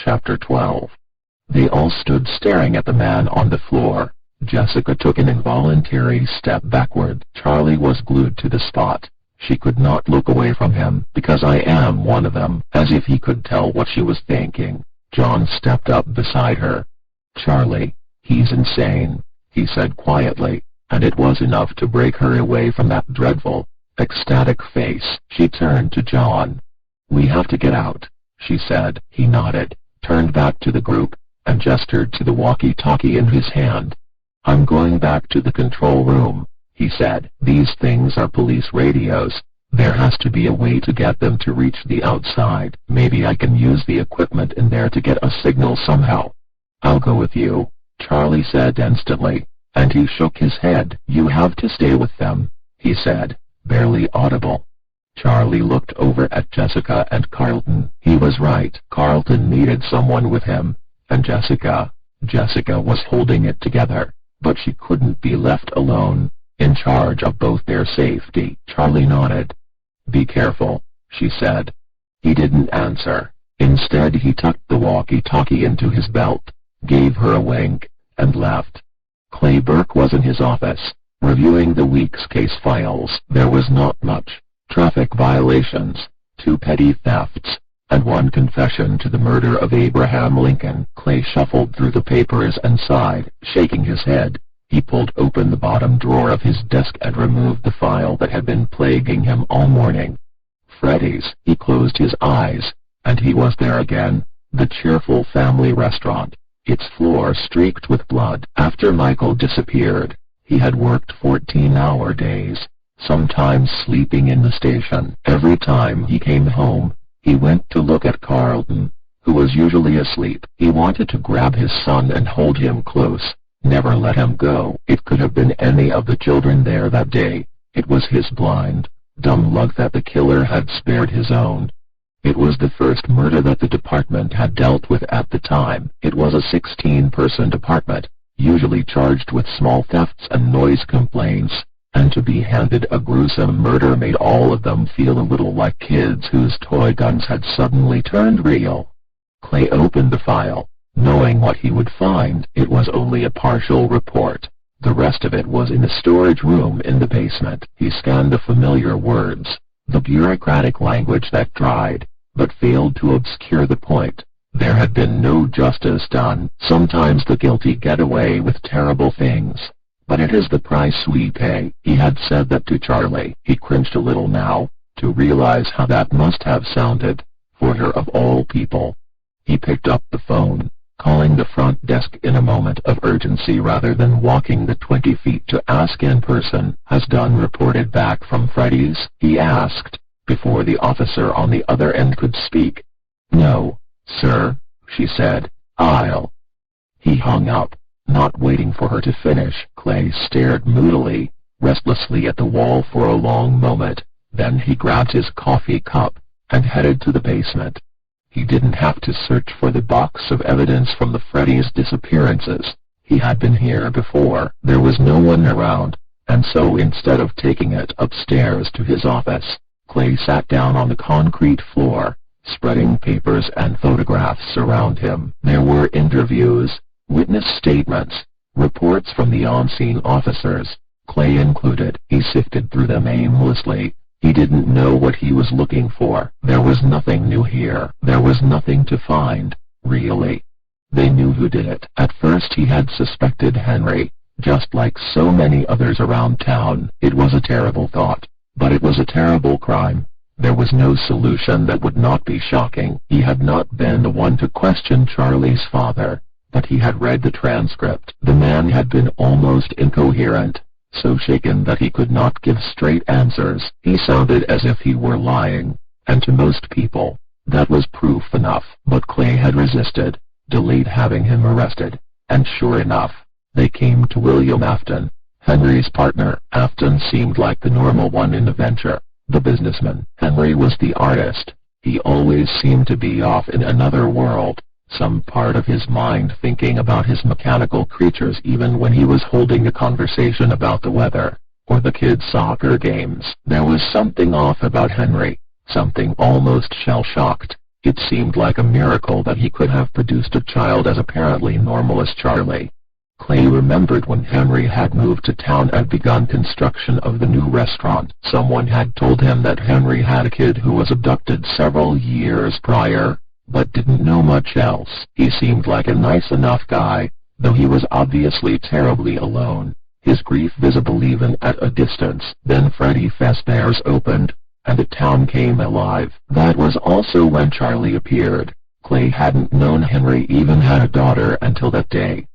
Chapter 12. They all stood staring at the man on the floor. Jessica took an involuntary step backward. Charlie was glued to the spot. She could not look away from him, because I am one of them, as if he could tell what she was thinking. John stepped up beside her. "Charlie, he's insane," he said quietly, and it was enough to break her away from that dreadful, ecstatic face. She turned to John. "We have to get out," she said. He nodded, turned back to the group, and gestured to the walkie-talkie in his hand. "I'm going back to the control room," he said. "These things are police radios. There has to be a way to get them to reach the outside. Maybe I can use the equipment in there to get a signal somehow." "I'll go with you," Charlie said instantly, and he shook his head. "You have to stay with them," he said, barely audible. Charlie looked over at Jessica and Carlton. He was right. Carlton needed someone with him, and Jessica was holding it together, but she couldn't be left alone, in charge of both their safety. Charlie nodded. "Be careful," she said. He didn't answer. Instead he tucked the walkie-talkie into his belt, gave her a wink, and left. Clay Burke was in his office, reviewing the week's case files. There was not much. Traffic violations, 2 petty thefts, and 1 confession to the murder of Abraham Lincoln. Clay shuffled through the papers and sighed, shaking his head. He pulled open the bottom drawer of his desk and removed the file that had been plaguing him all morning. Freddy's. He closed his eyes, and he was there again, the cheerful family restaurant, its floor streaked with blood. After Michael disappeared, he had worked 14-hour days, sometimes sleeping in the station. Every time he came home, he went to look at Carlton, who was usually asleep. He wanted to grab his son and hold him close, never let him go. It could have been any of the children there that day. It was his blind, dumb luck that the killer had spared his own. It was the first murder that the department had dealt with at the time. It was a 16-person department, usually charged with small thefts and noise complaints, and to be handed a gruesome murder made all of them feel a little like kids whose toy guns had suddenly turned real. Clay opened the file, knowing what he would find. It was only a partial report. The rest of it was in the storage room in the basement. He scanned the familiar words, the bureaucratic language that tried, but failed to obscure the point. There had been no justice done. Sometimes the guilty get away with terrible things, but it is the price we pay. He had said that to Charlie. He cringed a little now, to realize how that must have sounded, for her of all people. He picked up the phone, calling the front desk in a moment of urgency rather than walking the 20 feet to ask in person. "Has Dunn reported back from Freddy's?" he asked, before the officer on the other end could speak. "No, sir," she said. "I'll..." He hung up, not waiting for her to finish. Clay stared moodily, restlessly at the wall for a long moment. Then he grabbed his coffee cup and headed to the basement. He didn't have to search for the box of evidence from the Freddy's disappearances. He had been here before. There was no one around, and so instead of taking it upstairs to his office, Clay sat down on the concrete floor, spreading papers and photographs around him. There were interviews, witness statements, reports from the on-scene officers, Clay included. He sifted through them aimlessly. He didn't know what he was looking for. There was nothing new here. There was nothing to find, really. They knew who did it. At first he had suspected Henry, just like so many others around town. It was a terrible thought, but it was a terrible crime. There was no solution that would not be shocking. He had not been the one to question Charlie's father, but he had read the transcript. The man had been almost incoherent, so shaken that he could not give straight answers. He sounded as if he were lying, and to most people, that was proof enough. But Clay had resisted, delayed having him arrested, and sure enough, they came to William Afton, Henry's partner. Afton seemed like the normal one in the venture, the businessman. Henry was the artist. He always seemed to be off in another world, some part of his mind thinking about his mechanical creatures even when he was holding a conversation about the weather, or the kids' soccer games. There was something off about Henry, something almost shell-shocked, It seemed like a miracle that he could have produced a child as apparently normal as Charlie. Clay remembered when Henry had moved to town and begun construction of the new restaurant. Someone had told him that Henry had a kid who was abducted several years prior, but didn't know much else. He seemed like a nice enough guy, though he was obviously terribly alone, his grief visible even at a distance. Then Freddy Fazbear's opened, and the town came alive. That was also when Charlie appeared. Clay hadn't known Henry even had a daughter until that day.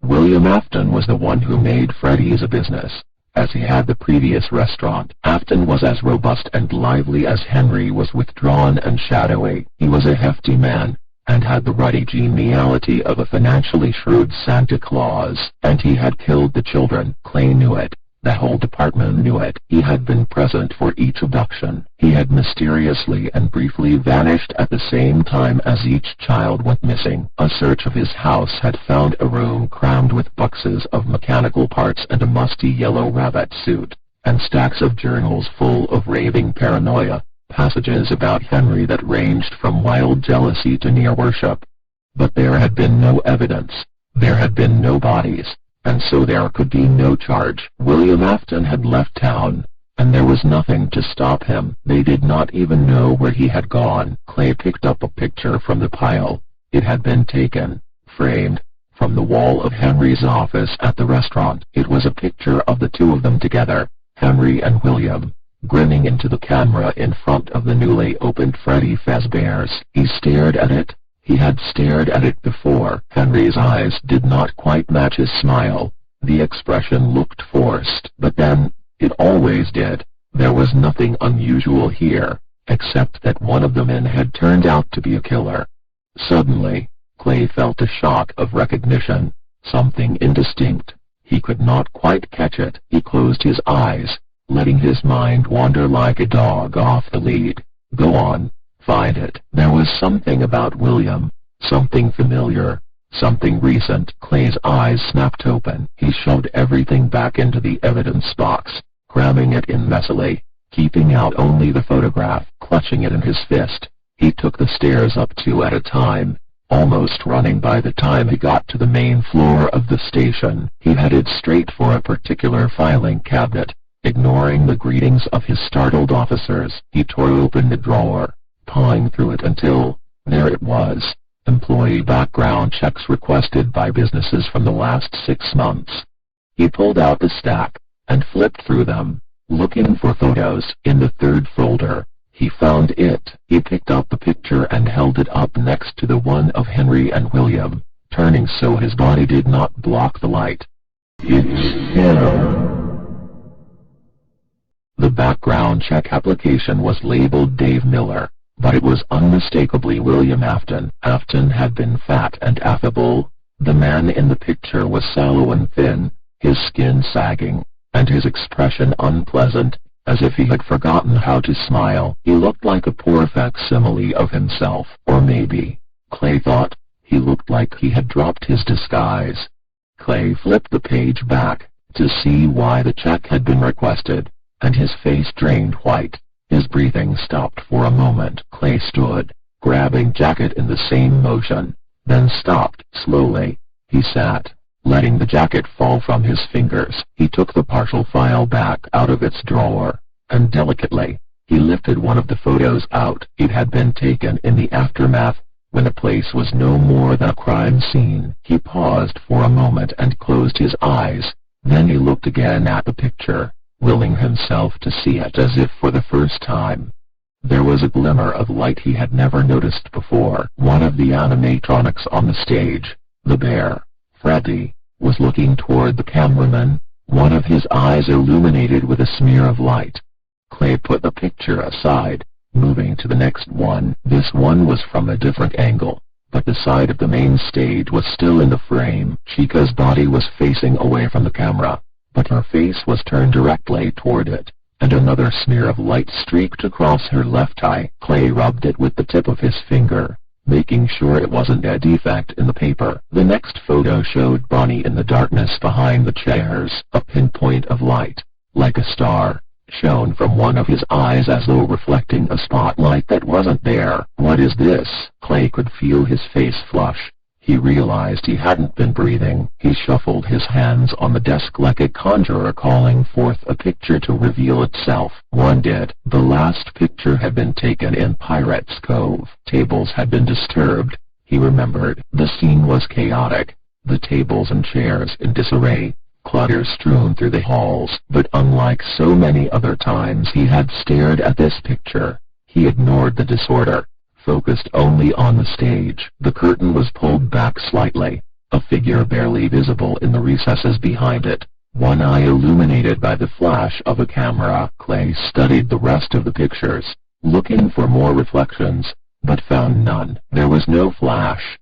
William Afton was the one who made Freddy's a business, as he had the previous restaurant. Afton was as robust and lively as Henry was withdrawn and shadowy. He was a hefty man, and had the ruddy geniality of a financially shrewd Santa Claus. And he had killed the children. Clay knew it. The whole department knew it. He had been present for each abduction. He had mysteriously and briefly vanished at the same time as each child went missing. A search of his house had found a room crammed with boxes of mechanical parts and a musty yellow rabbit suit, and stacks of journals full of raving paranoia, passages about Henry that ranged from wild jealousy to near worship. But there had been no evidence. There had been no bodies, and so there could be no charge. William Afton had left town, and there was nothing to stop him. They did not even know where he had gone. Clay picked up a picture from the pile. It had been taken, framed, from the wall of Henry's office at the restaurant. It was a picture of the two of them together, Henry and William, grinning into the camera in front of the newly opened Freddy Fazbear's. He stared at it. He had stared at it before. Henry's eyes did not quite match his smile. The expression looked forced. But then, it always did. There was nothing unusual here, except that one of the men had turned out to be a killer. Suddenly, Clay felt a shock of recognition, something indistinct. He could not quite catch it. He closed his eyes, letting his mind wander like a dog off the lead. Go on. Find it. There was something about William, something familiar, something recent. Clay's eyes snapped open. He shoved everything back into the evidence box, cramming it in messily, keeping out only the photograph. Clutching it in his fist, he took the stairs up two at a time, almost running by the time he got to the main floor of the station. He headed straight for a particular filing cabinet, ignoring the greetings of his startled officers. He tore open the drawer, pawing through it until, there it was, employee background checks requested by businesses from the last 6 months. He pulled out the stack, and flipped through them, looking for photos. In the third folder, he found it. He picked up the picture and held it up next to the one of Henry and William, turning so his body did not block the light. It's him. The background check application was labeled Dave Miller, but it was unmistakably William Afton. Afton had been fat and affable. The man in the picture was sallow and thin, his skin sagging, and his expression unpleasant, as if he had forgotten how to smile. He looked like a poor facsimile of himself. Or maybe, Clay thought, he looked like he had dropped his disguise. Clay flipped the page back, to see why the check had been requested, and his face drained white. His breathing stopped for a moment. Clay stood, grabbing jacket in the same motion, then stopped. Slowly, he sat, letting the jacket fall from his fingers. He took the partial file back out of its drawer, and delicately, he lifted one of the photos out. It had been taken in the aftermath, when the place was no more than a crime scene. He paused for a moment and closed his eyes, then he looked again at the picture, willing himself to see it as if for the first time. There was a glimmer of light he had never noticed before. One of the animatronics on the stage, the bear, Freddy, was looking toward the cameraman, one of his eyes illuminated with a smear of light. Clay put the picture aside, moving to the next one. This one was from a different angle, but the side of the main stage was still in the frame. Chica's body was facing away from the camera, but her face was turned directly toward it, and another smear of light streaked across her left eye. Clay rubbed it with the tip of his finger, making sure it wasn't a defect in the paper. The next photo showed Bonnie in the darkness behind the chairs. A pinpoint of light, like a star, shone from one of his eyes as though reflecting a spotlight that wasn't there. "What is this?" Clay could feel his face flush. He realized he hadn't been breathing. He shuffled his hands on the desk like a conjurer calling forth a picture to reveal itself. One did. The last picture had been taken in Pirates Cove. Tables had been disturbed. He remembered. The scene was chaotic. The tables and chairs in disarray. Clutter strewn through the halls. But unlike so many other times he had stared at this picture, he ignored the disorder, focused only on the stage. The curtain was pulled back slightly, a figure barely visible in the recesses behind it, one eye illuminated by the flash of a camera. Clay studied the rest of the pictures, looking for more reflections, but found none. There was no flash.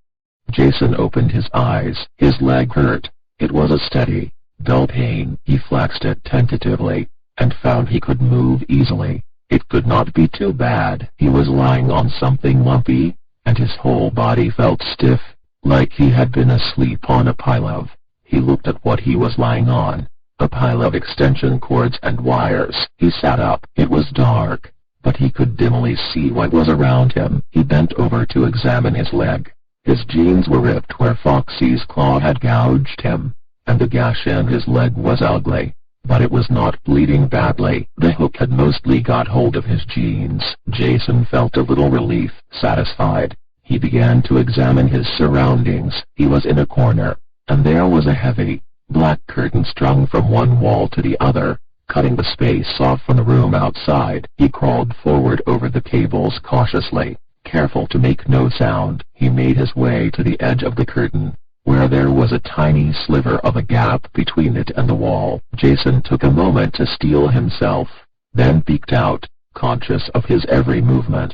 Jason opened his eyes. His leg hurt. It was a steady, dull pain. He flexed it tentatively, and found he could move easily. It could not be too bad. He was lying on something lumpy, and his whole body felt stiff, like he had been asleep on a pile of. He looked at what he was lying on, a pile of extension cords and wires. He sat up. It was dark, but he could dimly see what was around him. He bent over to examine his leg. His jeans were ripped where Foxy's claw had gouged him, and the gash in his leg was ugly, but it was not bleeding badly. The hook had mostly got hold of his jeans. Jason felt a little relief. Satisfied, he began to examine his surroundings. He was in a corner, and there was a heavy, black curtain strung from one wall to the other, cutting the space off from the room outside. He crawled forward over the cables cautiously, careful to make no sound. He made his way to the edge of the curtain, where there was a tiny sliver of a gap between it and the wall. Jason took a moment to steel himself, then peeked out, conscious of his every movement.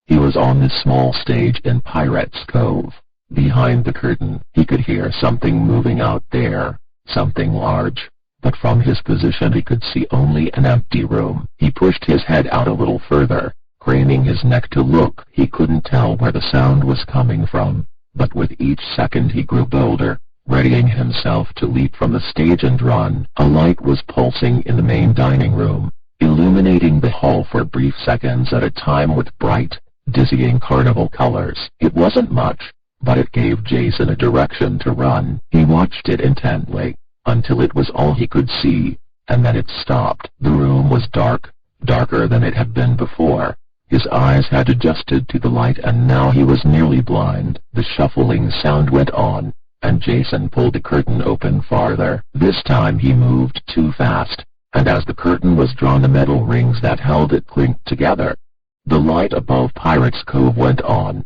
He was on this small stage in Pirates Cove. Behind the curtain, he could hear something moving out there, something large, but from his position he could see only an empty room. He pushed his head out a little further, craning his neck to look. He couldn't tell where the sound was coming from, but with each second he grew bolder, readying himself to leap from the stage and run. A light was pulsing in the main dining room, illuminating the hall for brief seconds at a time with bright, dizzying carnival colors. It wasn't much, but it gave Jason a direction to run. He watched it intently, until it was all he could see, and then it stopped. The room was dark, darker than it had been before. His eyes had adjusted to the light and now he was nearly blind. The shuffling sound went on, and Jason pulled the curtain open farther. This time he moved too fast, and as the curtain was drawn the metal rings that held it clinked together. The light above Pirates Cove went on.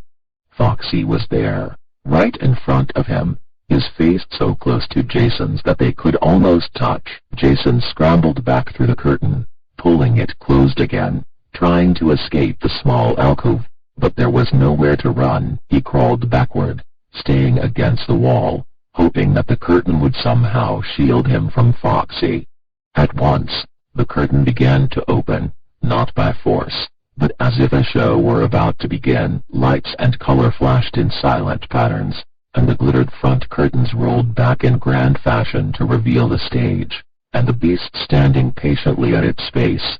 Foxy was there, right in front of him, his face so close to Jason's that they could almost touch. Jason scrambled back through the curtain, pulling it closed again, trying to escape the small alcove, but there was nowhere to run. He crawled backward, staying against the wall, hoping that the curtain would somehow shield him from Foxy. At once, the curtain began to open, not by force, but as if a show were about to begin. Lights and color flashed in silent patterns, and the glittered front curtains rolled back in grand fashion to reveal the stage, and the beast standing patiently at its base.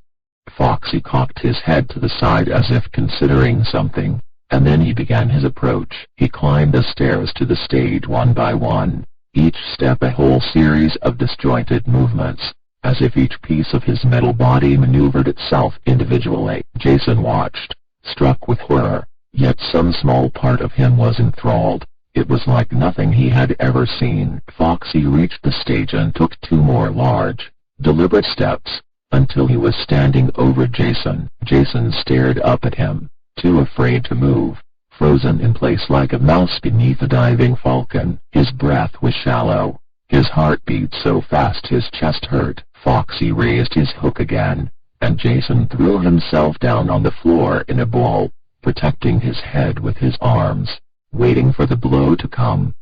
Foxy cocked his head to the side as if considering something, and then he began his approach. He climbed the stairs to the stage one by one, each step a whole series of disjointed movements, as if each piece of his metal body maneuvered itself individually. Jason watched, struck with horror, yet some small part of him was enthralled. It was like nothing he had ever seen. Foxy reached the stage and took two more large, deliberate steps, until he was standing over Jason. Jason stared up at him, too afraid to move, frozen in place like a mouse beneath a diving falcon. His breath was shallow, his heart beat so fast his chest hurt. Foxy raised his hook again, and Jason threw himself down on the floor in a ball, protecting his head with his arms, waiting for the blow to come.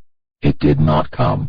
It did not come.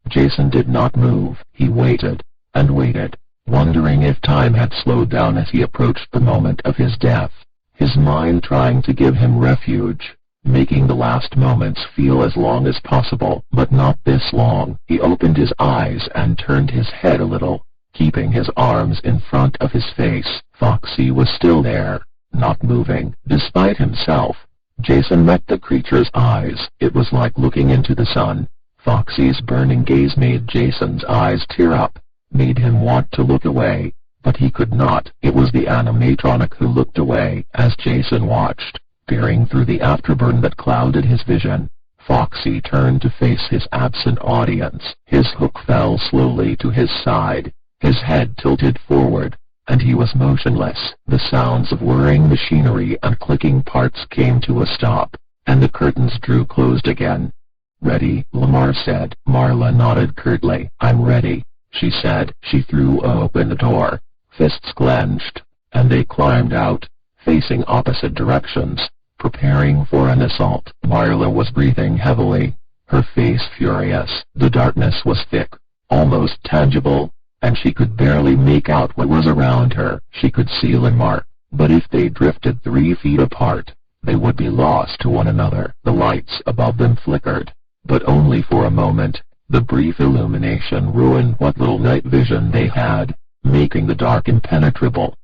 Jason did not move. He waited, and waited, wondering if time had slowed down as he approached the moment of his death, his mind trying to give him refuge, making the last moments feel as long as possible, but not this long. He opened his eyes and turned his head a little, keeping his arms in front of his face. Foxy was still there, not moving. Despite himself, Jason met the creature's eyes. It was like looking into the sun. Foxy's burning gaze made Jason's eyes tear up, made him want to look away, but he could not. It was the animatronic who looked away as Jason watched, peering through the afterburn that clouded his vision. Foxy turned to face his absent audience. His hook fell slowly to his side, his head tilted forward, and he was motionless. The sounds of whirring machinery and clicking parts came to a stop, and the curtains drew closed again. "Ready?" Lamar said. Marla nodded curtly. "I'm ready," she said. She threw open the door, fists clenched, and they climbed out, facing opposite directions, preparing for an assault. Marla was breathing heavily, her face furious. The darkness was thick, almost tangible, and she could barely make out what was around her. She could see Lamar, but if they drifted 3 feet apart, they would be lost to one another. The lights above them flickered, but only for a moment. The brief illumination ruined what little night vision they had, making the dark impenetrable.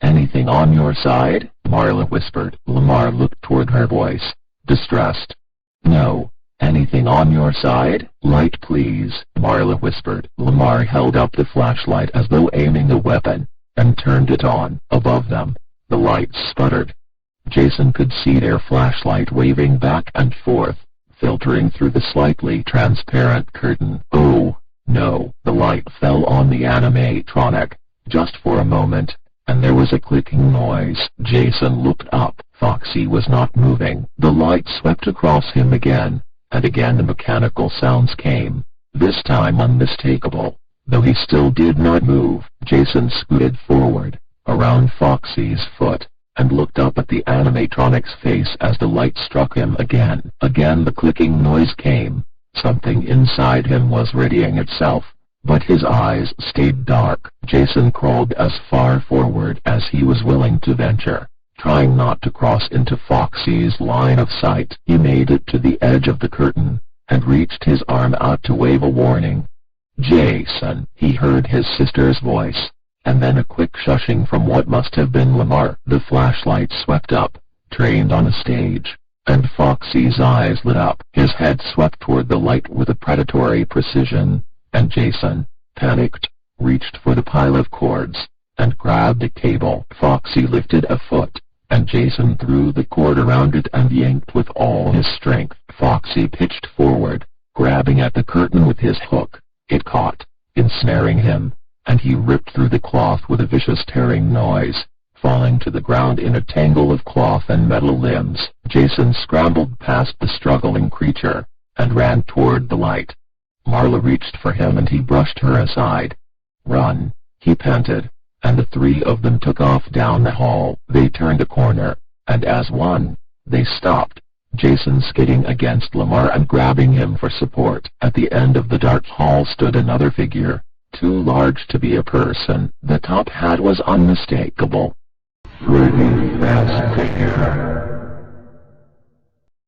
"Anything on your side?" Marla whispered. Lamar looked toward her voice, distressed. "No. Anything on your side?" "Light, please," Marla whispered. Lamar held up the flashlight as though aiming a weapon, and turned it on. Above them, the light sputtered. Jason could see their flashlight waving back and forth, filtering through the slightly transparent curtain. "Oh, no!" The light fell on the animatronic, just for a moment, and there was a clicking noise. Jason looked up. Foxy was not moving. The light swept across him again, and again the mechanical sounds came, this time unmistakable. Though he still did not move, Jason scooted forward, around Foxy's foot, and looked up at the animatronic's face as the light struck him again. Again the clicking noise came. Something inside him was readying itself, but his eyes stayed dark. Jason crawled as far forward as he was willing to venture, trying not to cross into Foxy's line of sight. He made it to the edge of the curtain, and reached his arm out to wave a warning. "Jason!" He heard his sister's voice, and then a quick shushing from what must have been Lamar. The flashlight swept up, trained on a stage, and Foxy's eyes lit up. His head swept toward the light with a predatory precision, and Jason, panicked, reached for the pile of cords, and grabbed a cable. Foxy lifted a foot, and Jason threw the cord around it and yanked with all his strength. Foxy pitched forward, grabbing at the curtain with his hook. It caught, ensnaring him, and he ripped through the cloth with a vicious tearing noise, falling to the ground in a tangle of cloth and metal limbs. Jason scrambled past the struggling creature, and ran toward the light. Marla reached for him and he brushed her aside. "Run," he panted, and the 3 of them took off down the hall. They turned a corner, and as one, they stopped, Jason skidding against Lamar and grabbing him for support. At the end of the dark hall stood another figure, too large to be a person. The top hat was unmistakable. "Pretty fast figure."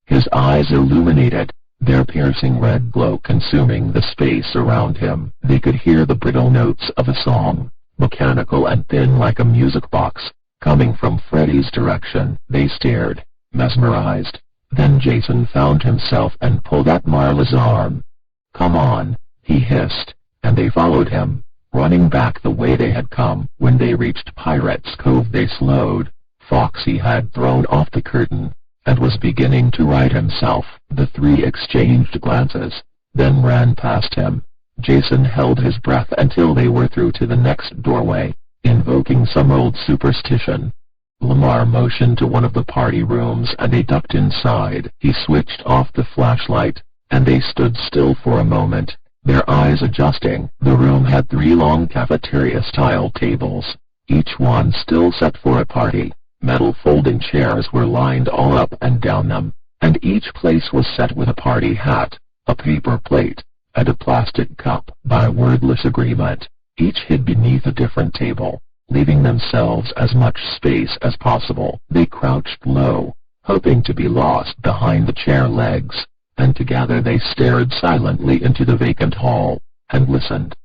His eyes illuminated, their piercing red glow consuming the space around him. They could hear the brittle notes of a song, mechanical and thin like a music box, coming from Freddy's direction. They stared, mesmerized. Then Jason found himself and pulled at Marla's arm. "Come on," he hissed, and they followed him, running back the way they had come. When they reached Pirate's Cove they slowed. Foxy had thrown off the curtain, and was beginning to right himself. The 3 exchanged glances, then ran past him. Jason held his breath until they were through to the next doorway, invoking some old superstition. Lamar motioned to one of the party rooms and they ducked inside. He switched off the flashlight, and they stood still for a moment, their eyes adjusting. The room had 3 long cafeteria-style tables, each one still set for a party. Metal folding chairs were lined all up and down them, and each place was set with a party hat, a paper plate, and a plastic cup. By wordless agreement, each hid beneath a different table, leaving themselves as much space as possible. They crouched low, hoping to be lost behind the chair legs, and together they stared silently into the vacant hall, and listened.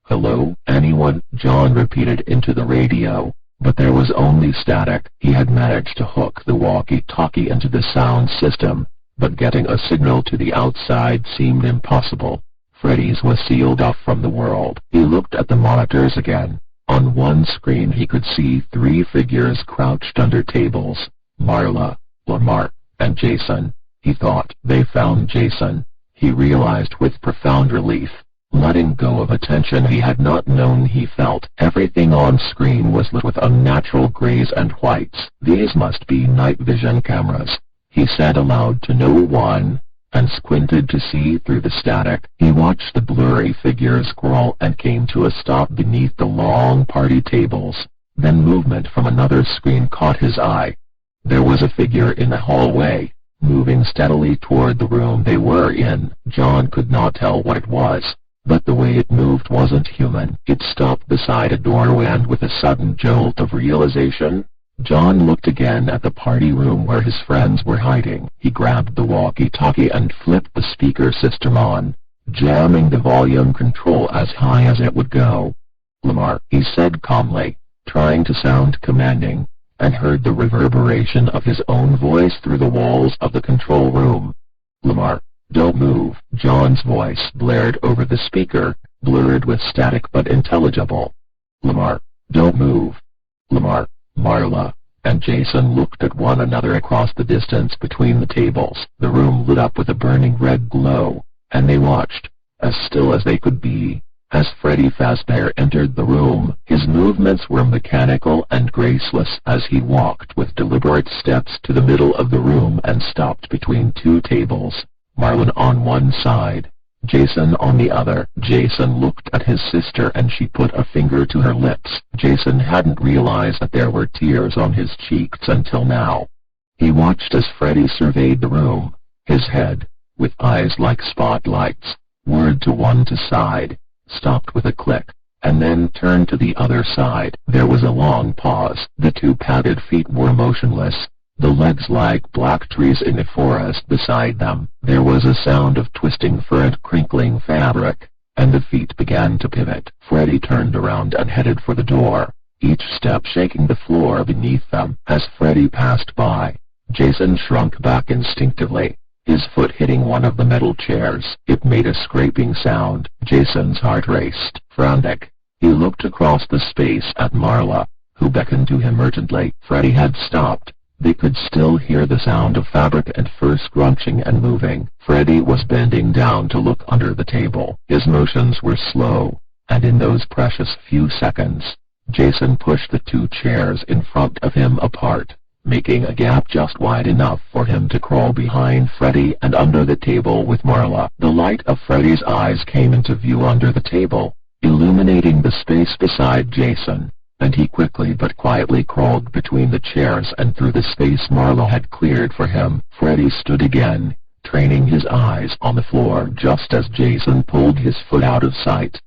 "Hello, anyone?" John repeated into the radio, but there was only static. He had managed to hook the walkie-talkie into the sound system, but getting a signal to the outside seemed impossible. Freddy's was sealed off from the world. He looked at the monitors again. On one screen he could see 3 figures crouched under tables: Marla, Lamar, and Jason. He thought they found Jason. He realized with profound relief, letting go of a tension he had not known he felt. Everything on screen was lit with unnatural grays and whites. "These must be night vision cameras," he said aloud to no one, and squinted to see through the static. He watched the blurry figures crawl and came to a stop beneath the long party tables. Then movement from another screen caught his eye. There was a figure in the hallway, moving steadily toward the room they were in. John could not tell what it was, but the way it moved wasn't human. It stopped beside a doorway, and with a sudden jolt of realization, John looked again at the party room where his friends were hiding. He grabbed the walkie-talkie and flipped the speaker system on, jamming the volume control as high as it would go. "Lamar," he said calmly, trying to sound commanding, and heard the reverberation of his own voice through the walls of the control room. "Lamar, don't move." John's voice blared over the speaker, blurred with static but intelligible. "Lamar, don't move." Lamar, Marla, and Jason looked at one another across the distance between the tables. The room lit up with a burning red glow, and they watched, as still as they could be, as Freddy Fazbear entered the room. His movements were mechanical and graceless as he walked with deliberate steps to the middle of the room and stopped between 2 tables, Marlon on one side, Jason on the other. Jason looked at his sister and she put a finger to her lips. Jason hadn't realized that there were tears on his cheeks until now. He watched as Freddy surveyed the room, his head, with eyes like spotlights, whirred to one side, stopped with a click, and then turned to the other side. There was a long pause. The 2 padded feet were motionless, the legs like black trees in a forest beside them. There was a sound of twisting fur and crinkling fabric, and the feet began to pivot. Freddy turned around and headed for the door, each step shaking the floor beneath them. As Freddy passed by, Jason shrunk back instinctively, his foot hitting one of the metal chairs. It made a scraping sound. Jason's heart raced. Frantic, he looked across the space at Marla, who beckoned to him urgently. Freddy had stopped. They could still hear the sound of fabric and fur scrunching and moving. Freddy was bending down to look under the table. His motions were slow, and in those precious few seconds, Jason pushed the 2 chairs in front of him apart, making a gap just wide enough for him to crawl behind Freddy and under the table with Marla. The light of Freddy's eyes came into view under the table, illuminating the space beside Jason, and he quickly but quietly crawled between the chairs and through the space Marla had cleared for him. Freddy stood again, training his eyes on the floor just as Jason pulled his foot out of sight.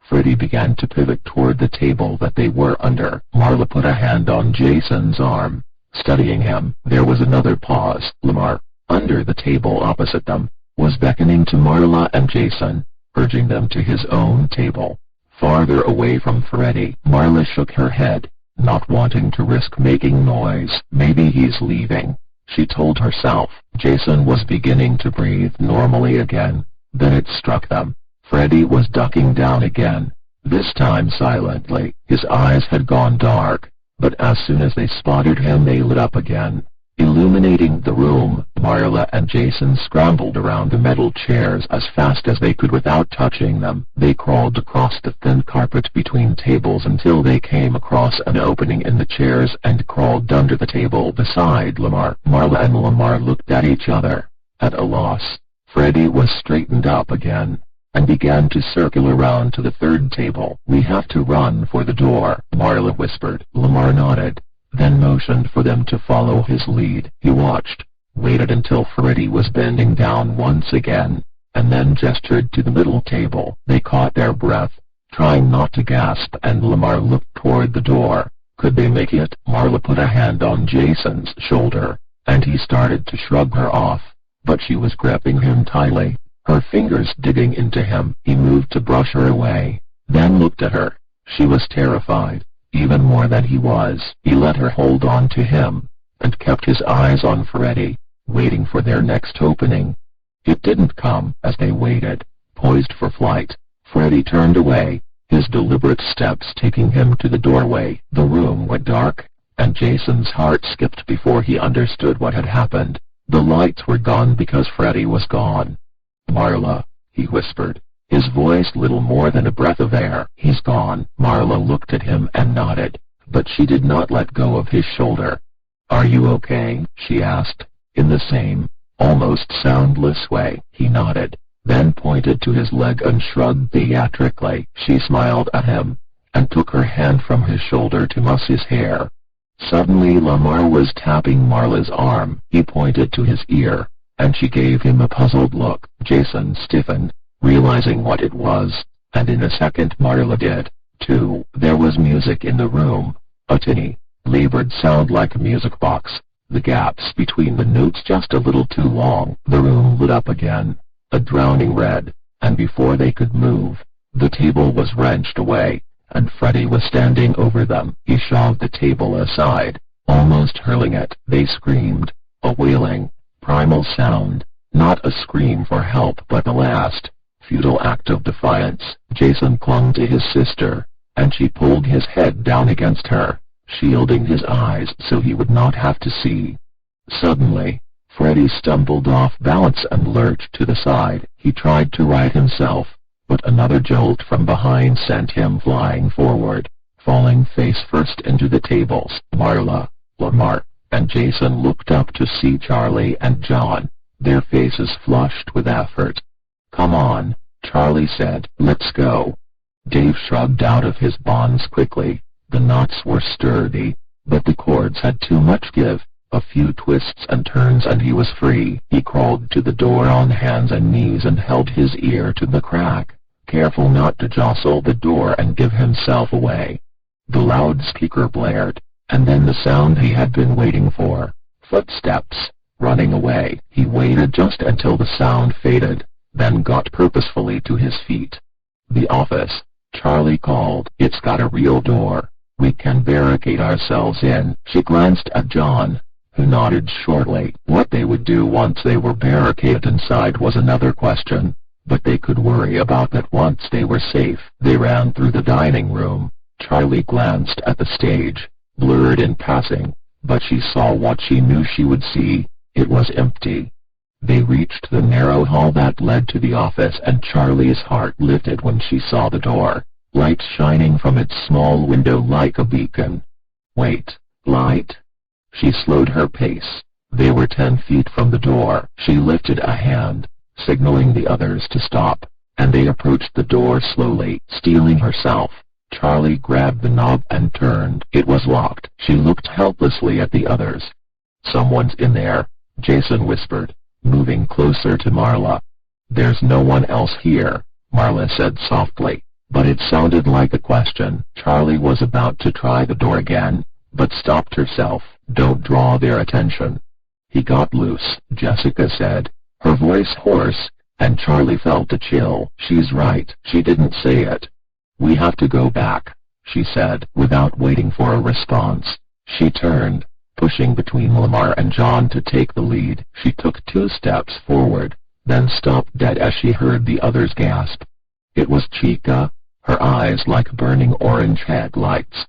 Freddy began to pivot toward the table that they were under. Marla put a hand on Jason's arm, studying him. There was another pause. Lamar, under the table opposite them, was beckoning to Marla and Jason, urging them to his own table, farther away from Freddy. Marla shook her head, not wanting to risk making noise. "Maybe he's leaving," she told herself. Jason was beginning to breathe normally again. Then it struck them. Freddy was ducking down again, this time silently. His eyes had gone dark, but as soon as they spotted him they lit up again, illuminating the room. Marla and Jason scrambled around the metal chairs as fast as they could without touching them. They crawled across the thin carpet between tables until they came across an opening in the chairs and crawled under the table beside Lamar. Marla and Lamar looked at each other, at a loss. Freddy was straightened up again, and began to circle around to the 3rd table. "We have to run for the door," Marla whispered. Lamar nodded, then motioned for them to follow his lead. He watched, waited until Freddy was bending down once again, and then gestured to the middle table. They caught their breath, trying not to gasp, and Lamar looked toward the door. Could they make it? Marla put a hand on Jason's shoulder, and he started to shrug her off, but she was gripping him tightly, her fingers digging into him. He moved to brush her away, then looked at her. She was terrified, even more than he was. He let her hold on to him, and kept his eyes on Freddy, waiting for their next opening. It didn't come. As they waited, poised for flight, Freddy turned away, his deliberate steps taking him to the doorway. The room went dark, and Jason's heart skipped before he understood what had happened. The lights were gone because Freddy was gone. "Marla," he whispered, his voice little more than a breath of air. "He's gone." Marla looked at him and nodded, but she did not let go of his shoulder. "Are you okay?" she asked, in the same, almost soundless way. He nodded, then pointed to his leg and shrugged theatrically. She smiled at him, and took her hand from his shoulder to muss his hair. Suddenly Lamar was tapping Marla's arm. He pointed to his ear, and she gave him a puzzled look. Jason stiffened, realizing what it was, and in a second Marla did, too. There was music in the room, a tinny, labored sound like a music box, the gaps between the notes just a little too long. The room lit up again, a drowning red, and before they could move, the table was wrenched away, and Freddy was standing over them. He shoved the table aside, almost hurling it. They screamed, a wailing, primal sound, not a scream for help but the last, futile act of defiance. Jason clung to his sister, and she pulled his head down against her, shielding his eyes so he would not have to see. Suddenly, Freddy stumbled off balance and lurched to the side. He tried to right himself, but another jolt from behind sent him flying forward, falling face first into the tables. Marla, Lamar, and Jason looked up to see Charlie and John, their faces flushed with effort. "Come on," Charlie said. "Let's go." Dave shrugged out of his bonds quickly. The knots were sturdy, but the cords had too much give. A few twists and turns and he was free. He crawled to the door on hands and knees and held his ear to the crack, careful not to jostle the door and give himself away. The loudspeaker blared, and then the sound he had been waiting for. Footsteps, running away. He waited just until the sound faded, then got purposefully to his feet. "The office," Charlie called. "It's got a real door. We can barricade ourselves in." She glanced at John, who nodded shortly. What they would do once they were barricaded inside was another question, but they could worry about that once they were safe. They ran through the dining room. Charlie glanced at the stage, blurred in passing, but she saw what she knew she would see. It was empty. They reached the narrow hall that led to the office, and Charlie's heart lifted when she saw the door, light shining from its small window like a beacon. "Wait, light?" She slowed her pace. They were 10 feet from the door. She lifted a hand, signaling the others to stop, and they approached the door slowly. Steeling herself, Charlie grabbed the knob and turned. It was locked. She looked helplessly at the others. "Someone's in there," Jason whispered, moving closer to Marla. "There's no one else here," Marla said softly, but it sounded like a question. Charlie was about to try the door again, but stopped herself. "Don't draw their attention." "He got loose," Jessica said, her voice hoarse, and Charlie felt a chill. "She's right." She didn't say it. "We have to go back," she said, without waiting for a response. She turned, pushing between Lamar and John to take the lead. She took 2 steps forward, then stopped dead as she heard the others gasp. It was Chica, her eyes like burning orange headlights.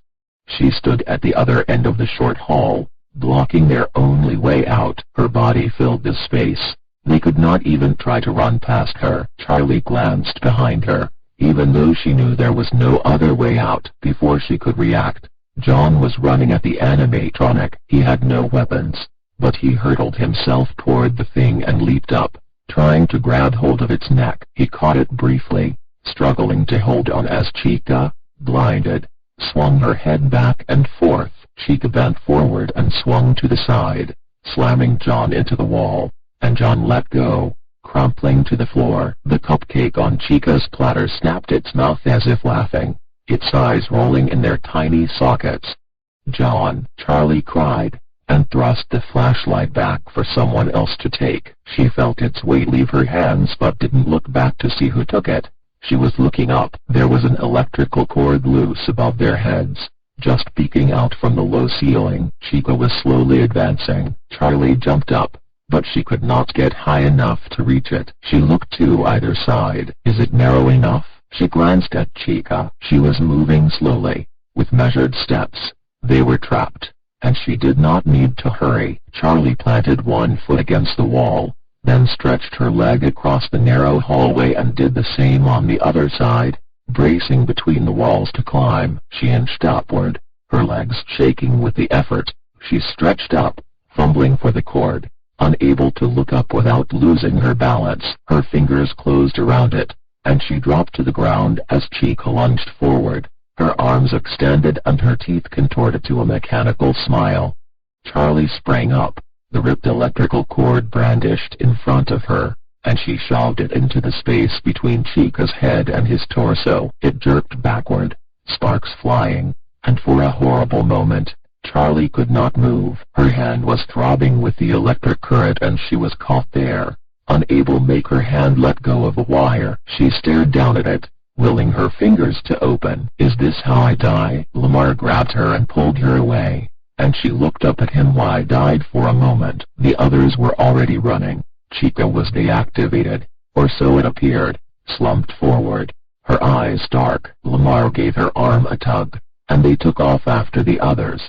She stood at the other end of the short hall, blocking their only way out. Her body filled the space. They could not even try to run past her. Charlie glanced behind her, even though she knew there was no other way out. Before she could react, John was running at the animatronic. He had no weapons, but he hurtled himself toward the thing and leaped up, trying to grab hold of its neck. He caught it briefly, struggling to hold on as Chica, blinded, swung her head back and forth. Chica bent forward and swung to the side, slamming John into the wall, and John let go, crumpling to the floor. The cupcake on Chica's platter snapped its mouth as if laughing, its eyes rolling in their tiny sockets. "John!" Charlie cried, and thrust the flashlight back for someone else to take. She felt its weight leave her hands but didn't look back to see who took it. She was looking up. There was an electrical cord loose above their heads, just peeking out from the low ceiling. Chica was slowly advancing. Charlie jumped up, but she could not get high enough to reach it. She looked to either side. Is it narrow enough? She glanced at Chica. She was moving slowly, with measured steps. They were trapped, and she did not need to hurry. Charlie planted one foot against the wall, then stretched her leg across the narrow hallway and did the same on the other side. Bracing between the walls to climb, she inched upward, her legs shaking with the effort. She stretched up, fumbling for the cord, unable to look up without losing her balance. Her fingers closed around it, and she dropped to the ground as Chica lunged forward, her arms extended and her teeth contorted to a mechanical smile. Charlie sprang up, the ripped electrical cord brandished in front of her, and she shoved it into the space between Chica's head and his torso. It jerked backward, sparks flying, and for a horrible moment, Charlie could not move. Her hand was throbbing with the electric current and she was caught there, unable to make her hand let go of the wire. She stared down at it, willing her fingers to open. Is this how I die? Lamar grabbed her and pulled her away, and she looked up at him wide-eyed for a moment. The others were already running. Chica was deactivated, or so it appeared, slumped forward, her eyes dark. Lamar gave her arm a tug, and they took off after the others.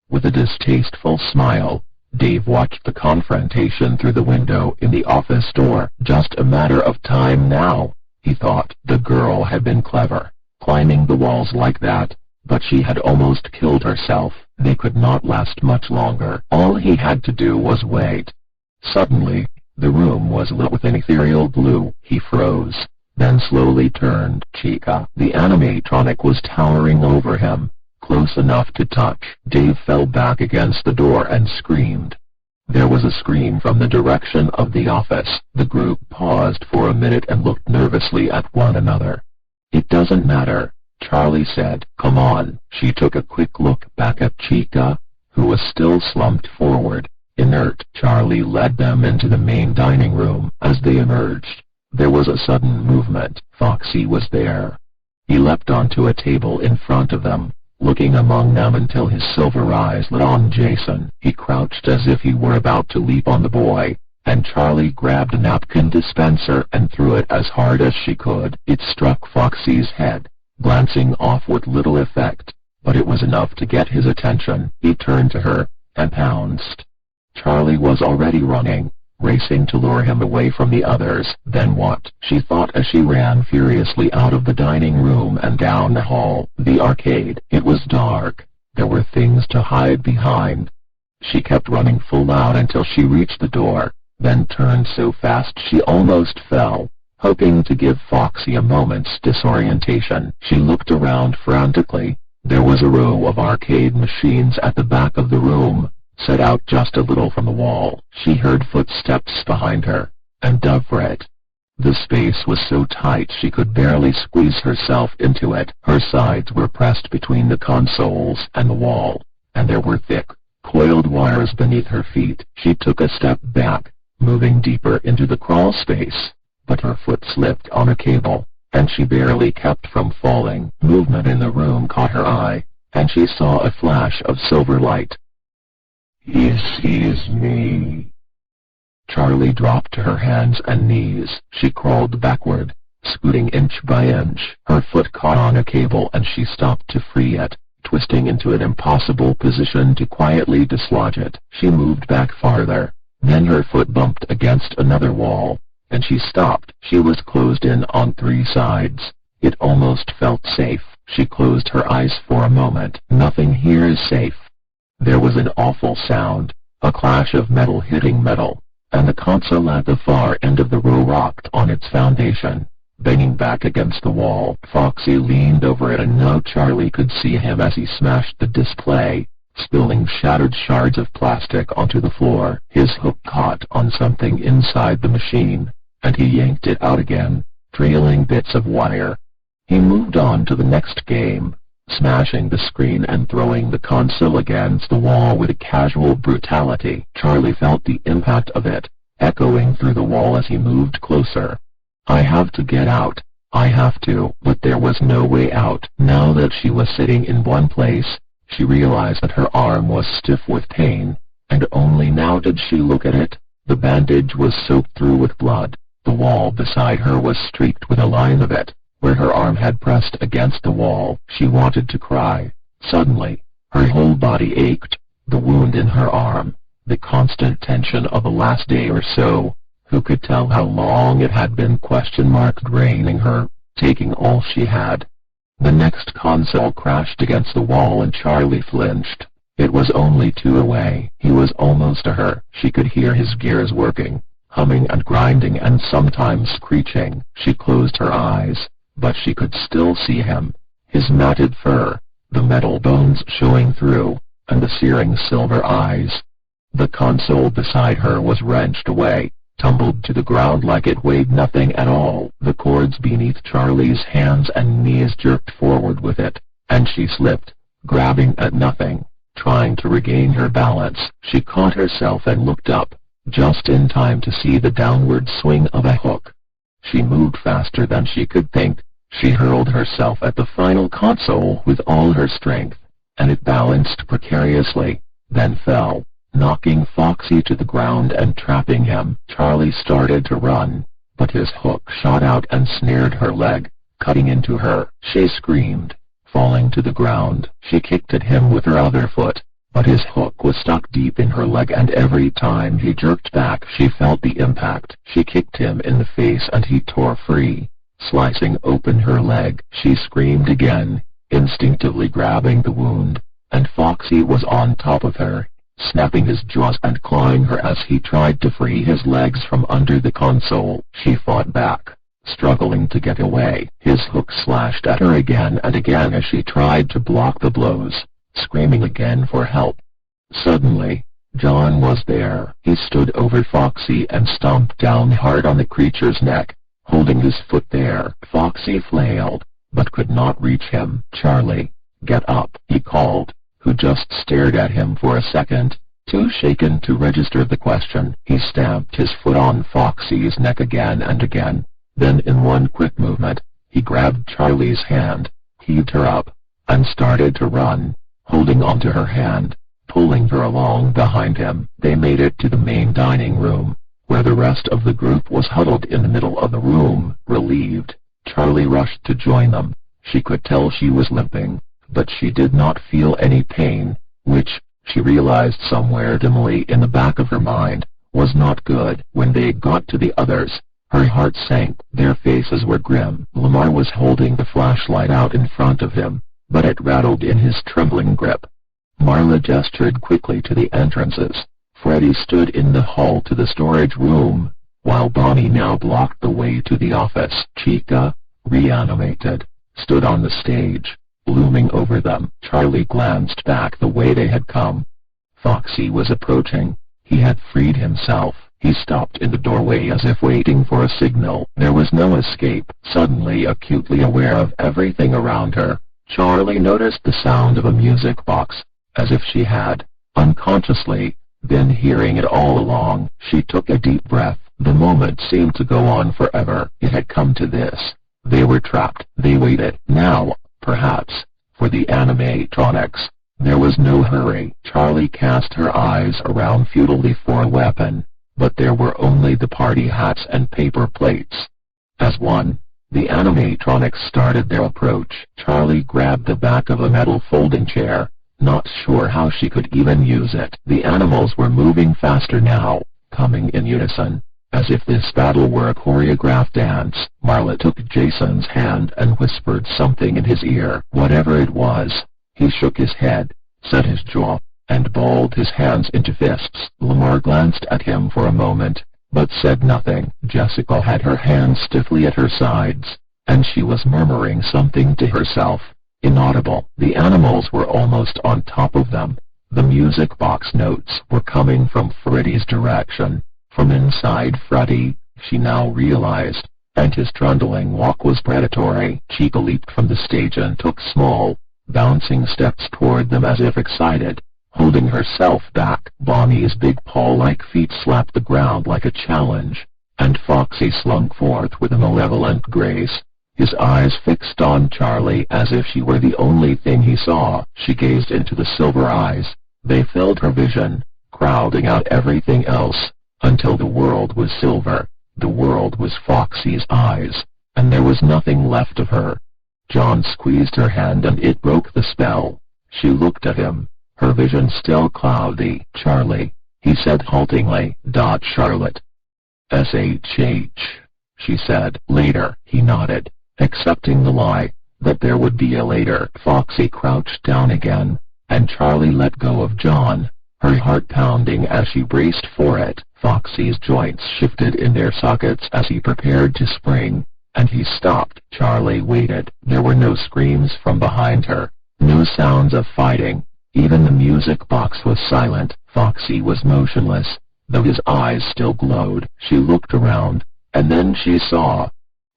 With a distasteful smile, Dave watched the confrontation through the window in the office door. Just a matter of time now, he thought. The girl had been clever, climbing the walls like that, but she had almost killed herself. They could not last much longer. All he had to do was wait. Suddenly, the room was lit with an ethereal blue. He froze, then slowly turned. Chica, the animatronic, was towering over him, close enough to touch. Dave fell back against the door and screamed. There was a scream from the direction of the office. The group paused for a minute and looked nervously at one another. It doesn't matter, Charlie said. Come on. She took a quick look back at Chica, who was still slumped forward, inert. Charlie led them into the main dining room. As they emerged, there was a sudden movement. Foxy was there. He leapt onto a table in front of them, looking among them until his silver eyes lit on Jason. He crouched as if he were about to leap on the boy, and Charlie grabbed a napkin dispenser and threw it as hard as she could. It struck Foxy's head, glancing off with little effect, but it was enough to get his attention. He turned to her, and pounced. Charlie was already running, racing to lure him away from the others. Then what? She thought as she ran furiously out of the dining room and down the hall. The arcade. It was dark. There were things to hide behind. She kept running full out until she reached the door, then turned so fast she almost fell, hoping to give Foxy a moment's disorientation. She looked around frantically. There was a row of arcade machines at the back of the room, set out just a little from the wall. She heard footsteps behind her, and dove for it. The space was so tight she could barely squeeze herself into it. Her sides were pressed between the consoles and the wall, and there were thick, coiled wires beneath her feet. She took a step back, moving deeper into the crawl space, but her foot slipped on a cable, and she barely kept from falling. Movement in the room caught her eye, and she saw a flash of silver light. He sees me. Charlie dropped to her hands and knees. She crawled backward, scooting inch by inch. Her foot caught on a cable and she stopped to free it, twisting into an impossible position to quietly dislodge it. She moved back farther. Then her foot bumped against another wall, and she stopped. She was closed in on three sides. It almost felt safe. She closed her eyes for a moment. Nothing here is safe. There was an awful sound, a clash of metal hitting metal, and the console at the far end of the row rocked on its foundation, banging back against the wall. Foxy leaned over it and now Charlie could see him as he smashed the display, spilling shattered shards of plastic onto the floor. His hook caught on something inside the machine, and he yanked it out again, trailing bits of wire. He moved on to the next game, smashing the screen and throwing the console against the wall with a casual brutality. Charlie felt the impact of it, echoing through the wall as he moved closer. I have to get out, I have to. But there was no way out. Now that she was sitting in one place, she realized that her arm was stiff with pain, and only now did she look at it. The bandage was soaked through with blood. The wall beside her was streaked with a line of it, where her arm had pressed against the wall. She wanted to cry. Suddenly, her whole body ached. The wound in her arm, the constant tension of the last day or so, who could tell how long it had been, draining her, taking all she had. The next console crashed against the wall and Charlie flinched. It was only 2 away. He was almost to her. She could hear his gears working, humming and grinding and sometimes screeching. She closed her eyes, but she could still see him, his matted fur, the metal bones showing through, and the searing silver eyes. The console beside her was wrenched away, tumbled to the ground like it weighed nothing at all. The cords beneath Charlie's hands and knees jerked forward with it, and she slipped, grabbing at nothing, trying to regain her balance. She caught herself and looked up, just in time to see the downward swing of a hook. She moved faster than she could think. She hurled herself at the final console with all her strength, and it balanced precariously, then fell, knocking Foxy to the ground and trapping him. Charlie started to run, but his hook shot out and snared her leg, cutting into her. She screamed. Falling to the ground, she kicked at him with her other foot, but his hook was stuck deep in her leg, and every time he jerked back she felt the impact. She kicked him in the face and he tore free, slicing open her leg. She screamed again, instinctively grabbing the wound, and Foxy was on top of her, snapping his jaws and clawing her as he tried to free his legs from under the console. She fought back, struggling to get away. His hook slashed at her again and again as she tried to block the blows, screaming again for help. Suddenly, John was there. He stood over Foxy and stomped down hard on the creature's neck, holding his foot there. Foxy flailed, but could not reach him. "Charlie, get up," he called, who just stared at him for a second, too shaken to register the question. He stamped his foot on Foxy's neck again and again. Then in one quick movement, he grabbed Charlie's hand, heaved her up, and started to run, holding onto her hand, pulling her along behind him. They made it to the main dining room, where the rest of the group was huddled in the middle of the room, relieved. Charlie rushed to join them. She could tell she was limping, but she did not feel any pain, which, she realized somewhere dimly in the back of her mind, was not good. When they got to the others, her heart sank. Their faces were grim. Lamar was holding the flashlight out in front of him, but it rattled in his trembling grip. Marla gestured quickly to the entrances. Freddie stood in the hall to the storage room, while Bonnie now blocked the way to the office. Chica, reanimated, stood on the stage, looming over them. Charlie glanced back the way they had come. Foxy was approaching. He had freed himself. He stopped in the doorway as if waiting for a signal. There was no escape. Suddenly acutely aware of everything around her, Charlie noticed the sound of a music box, as if she had, unconsciously, been hearing it all along. She took a deep breath. The moment seemed to go on forever. It had come to this. They were trapped. They waited. Now, perhaps, for the animatronics. There was no hurry. Charlie cast her eyes around futilely for a weapon, but there were only the party hats and paper plates. As one, the animatronics started their approach. Charlie grabbed the back of a metal folding chair, not sure how she could even use it. The animals were moving faster now, coming in unison, as if this battle were a choreographed dance. Marla took Jason's hand and whispered something in his ear. Whatever it was, he shook his head, set his jaw, and balled his hands into fists. Lamar glanced at him for a moment, but said nothing. Jessica had her hands stiffly at her sides, and she was murmuring something to herself, inaudible. The animals were almost on top of them. The music box notes were coming from Freddy's direction, from inside Freddy, she now realized, and his trundling walk was predatory. Chica leaped from the stage and took small, bouncing steps toward them as if excited, holding herself back. Bonnie's big paw-like feet slapped the ground like a challenge, and Foxy slunk forth with a malevolent grace, his eyes fixed on Charlie as if she were the only thing he saw. She gazed into the silver eyes. They filled her vision, crowding out everything else, until the world was silver. The world was Foxy's eyes, and there was nothing left of her. John squeezed her hand and it broke the spell. She looked at him, her vision still cloudy. "Charlie," he said haltingly. "Charlotte." "S-H-H," she said. "Later," he nodded, accepting the lie, that there would be a later. Foxy crouched down again, and Charlie let go of John, her heart pounding as she braced for it. Foxy's joints shifted in their sockets as he prepared to spring, and he stopped. Charlie waited. There were no screams from behind her, no sounds of fighting. Even the music box was silent. Foxy was motionless, though his eyes still glowed. She looked around, and then she saw.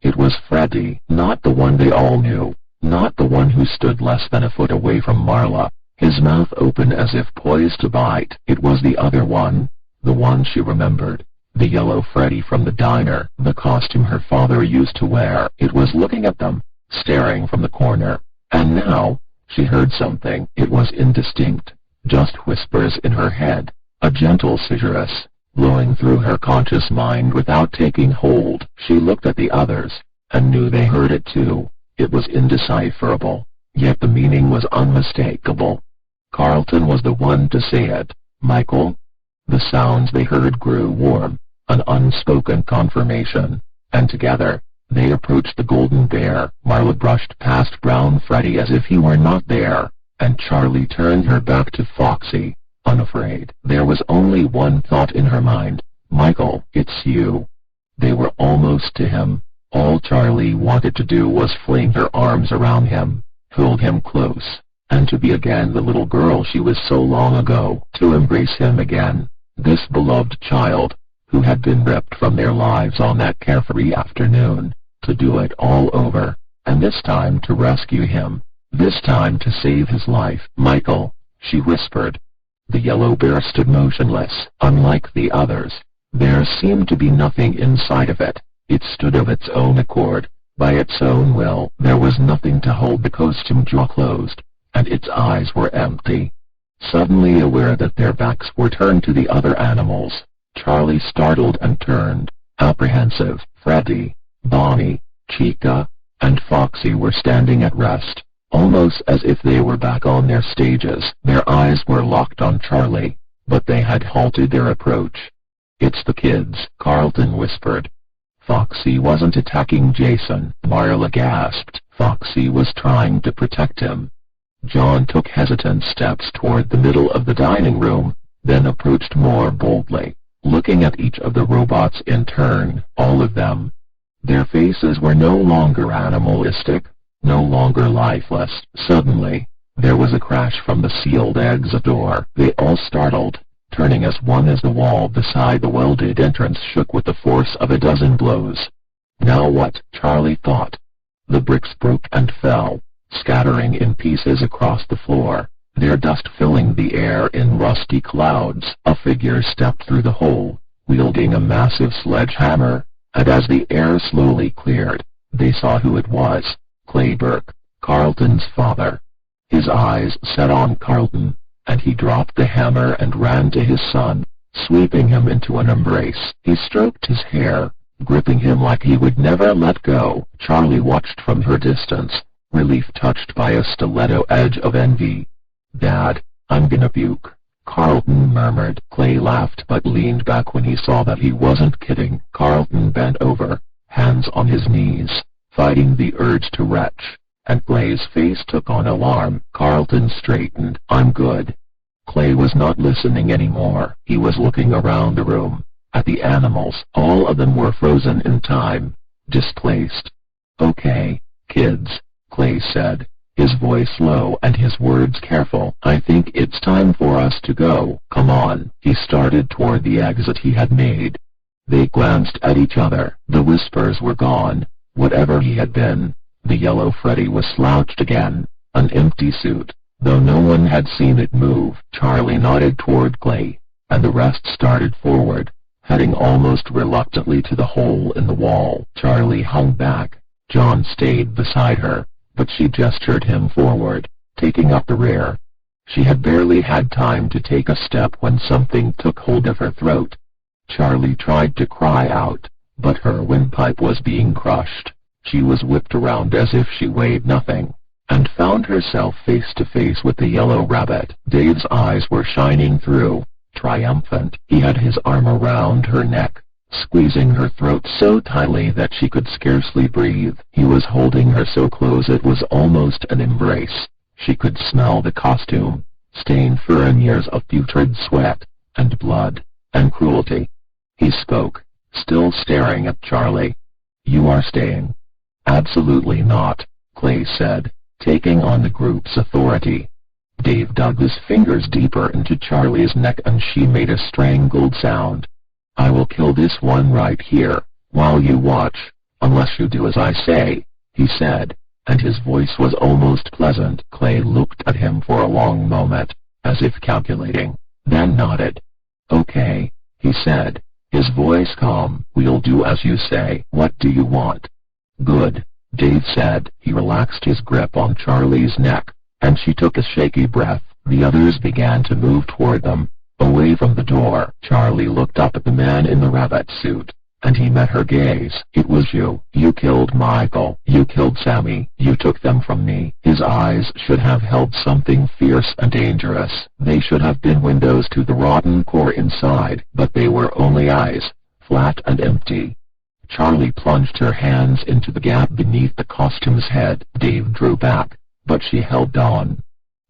It was Freddy, not the one they all knew, not the one who stood less than a foot away from Marla, his mouth open as if poised to bite. It was the other one, the one she remembered, the yellow Freddy from the diner, the costume her father used to wear. It was looking at them, staring from the corner, and now she heard something. It was indistinct, just whispers in her head, a gentle sighs, blowing through her conscious mind without taking hold. She looked at the others, and knew they heard it too. It was indecipherable, yet the meaning was unmistakable. Carlton was the one to say it. "Michael?" The sounds they heard grew warm, an unspoken confirmation, and together, they approached the Golden Bear. Marla brushed past Brown Freddy as if he were not there, and Charlie turned her back to Foxy, unafraid. There was only one thought in her mind. "Michael, it's you." They were almost to him. All Charlie wanted to do was fling her arms around him, hold him close, and to be again the little girl she was so long ago. To embrace him again, this beloved child, who had been ripped from their lives on that carefree afternoon. To do it all over, and this time to rescue him, this time to save his life. "Michael," she whispered. The yellow bear stood motionless. Unlike the others, there seemed to be nothing inside of it. It stood of its own accord, by its own will. There was nothing to hold the costume jaw closed, and its eyes were empty. Suddenly aware that their backs were turned to the other animals, Charlie startled and turned, apprehensive. Freddy, Bonnie, Chica, and Foxy were standing at rest, almost as if they were back on their stages. Their eyes were locked on Charlie, but they had halted their approach. "It's the kids," Carlton whispered. Foxy wasn't attacking Jason, Marla gasped. Foxy was trying to protect him. John took hesitant steps toward the middle of the dining room, then approached more boldly, looking at each of the robots in turn. All of them. Their faces were no longer animalistic, no longer lifeless. Suddenly, there was a crash from the sealed exit door. They all startled, turning as one as the wall beside the welded entrance shook with the force of a dozen blows. Now what? Charlie thought. The bricks broke and fell, scattering in pieces across the floor, their dust filling the air in rusty clouds. A figure stepped through the hole, wielding a massive sledgehammer, and as the air slowly cleared, they saw who it was. Clay Burke, Carlton's father. His eyes set on Carlton, and he dropped the hammer and ran to his son, sweeping him into an embrace. He stroked his hair, gripping him like he would never let go. Charlie watched from her distance, relief touched by a stiletto edge of envy. "Dad, I'm gonna puke," Carlton murmured. Clay laughed but leaned back when he saw that he wasn't kidding. Carlton bent over, hands on his knees, fighting the urge to retch, and Clay's face took on alarm. Carlton straightened. "I'm good." Clay was not listening anymore. He was looking around the room, at the animals. All of them were frozen in time, displaced. "Okay, kids," Clay said, his voice low and his words careful. "I think it's time for us to go. Come on." He started toward the exit he had made. They glanced at each other. The whispers were gone, whatever he had been. The yellow Freddy was slouched again, an empty suit, though no one had seen it move. Charlie nodded toward Clay, and the rest started forward, heading almost reluctantly to the hole in the wall. Charlie hung back, John stayed beside her, but she gestured him forward, taking up the rear. She had barely had time to take a step when something took hold of her throat. Charlie tried to cry out, but her windpipe was being crushed. She was whipped around as if she weighed nothing, and found herself face to face with the yellow rabbit. Dave's eyes were shining through, triumphant. He had his arm around her neck, squeezing her throat so tightly that she could scarcely breathe. He was holding her so close it was almost an embrace. She could smell the costume, stained for years of putrid sweat, and blood, and cruelty. He spoke, still staring at Charlie. "You are staying." "Absolutely not," Clay said, taking on the group's authority. Dave dug his fingers deeper into Charlie's neck and she made a strangled sound. "I will kill this one right here, while you watch, unless you do as I say," he said, and his voice was almost pleasant. Clay looked at him for a long moment, as if calculating, then nodded. "Okay," he said, his voice calm. "We'll do as you say. What do you want?" "Good," Dave said. He relaxed his grip on Charlie's neck, and she took a shaky breath. The others began to move toward them, away from the door. Charlie looked up at the man in the rabbit suit, and he met her gaze. "It was you. You killed Michael. You killed Sammy. You took them from me." His eyes should have held something fierce and dangerous. They should have been windows to the rotten core inside, but they were only eyes, flat and empty. Charlie plunged her hands into the gap beneath the costume's head. Dave drew back, but she held on.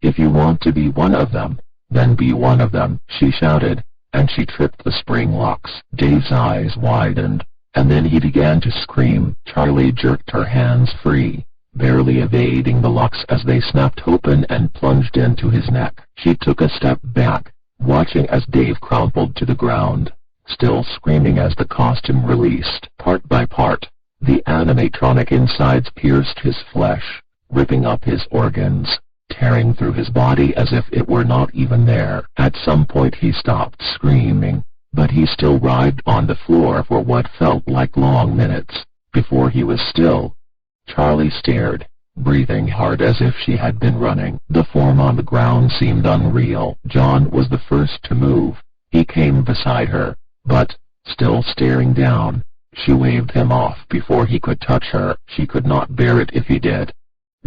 "If you want to be one of them, then be one of them," she shouted, and she tripped the spring locks. Dave's eyes widened, and then he began to scream. Charlie jerked her hands free, barely evading the locks as they snapped open and plunged into his neck. She took a step back, watching as Dave crumpled to the ground, still screaming as the costume released. Part by part, the animatronic insides pierced his flesh, ripping up his organs, tearing through his body as if it were not even there. At some point he stopped screaming, but he still writhed on the floor for what felt like long minutes, before he was still. Charlie stared, breathing hard as if she had been running. The form on the ground seemed unreal. John was the first to move. He came beside her, but, still staring down, she waved him off before he could touch her. She could not bear it if he did.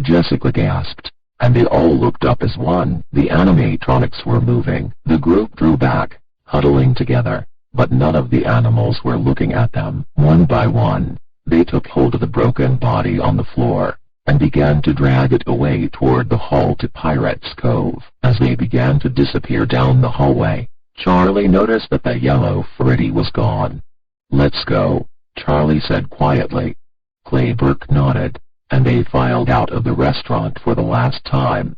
Jessica gasped, and they all looked up as one. The animatronics were moving. The group drew back, huddling together, but none of the animals were looking at them. One by one, they took hold of the broken body on the floor, and began to drag it away toward the hall to Pirates Cove. As they began to disappear down the hallway, Charlie noticed that the yellow Freddy was gone. "Let's go," Charlie said quietly. Clay Burke nodded, and they filed out of the restaurant for the last time.